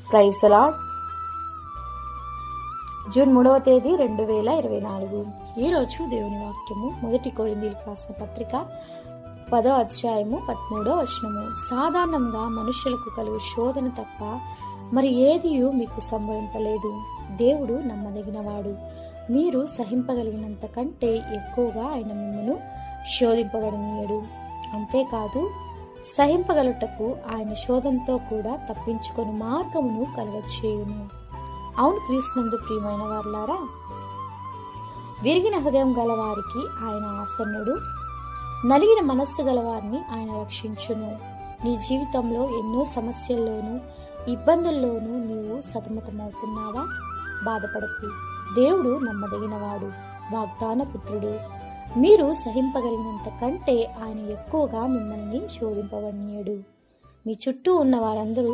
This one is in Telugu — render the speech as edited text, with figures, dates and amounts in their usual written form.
Praise the lord. జూన్ 3వ తేదీ 2024. ఈరోజు దేవుని వాక్యము 1 కొరింథీయులకు రాసిన పత్రిక 10వ అధ్యాయము 13వ వచనము. సాధారణంగా మనుషులకు కలుగు శోధన తప్ప మరి ఏదియూ మీకు సంభవింపలేదు. దేవుడు నమ్మదగినవాడు. మీరు సహింపగలిగినంత కంటే ఎక్కువగా ఆయన మిమ్మును శోధింపబడనీయడు. అంతేకాదు, సహింపగలుటకు ఆయన శోధనతో కూడా తప్పించుకొని మార్గమును కలగచేయును. అవును క్రీస్తునందు ప్రియమైన వారులారా, విరిగిన హృదయం గల వారికి ఆయన ఆసన్నుడు, నలిగిన మనస్సు గల వారిని ఆయన రక్షించును. నీ జీవితంలో ఎన్నో సమస్యల్లోనూ ఇబ్బందుల్లోనూ నీవు సతమతమవుతున్నావా? బాధపడకు. దేవుడు నమ్మదగినవాడు, వాగ్దాన పుత్రుడు. మీరు సహింపగలిగినంత కంటే ఆయన ఎక్కువగా మిమ్మల్ని శోధింపబడనీయడు. మీ చుట్టూ ఉన్న వారందరూ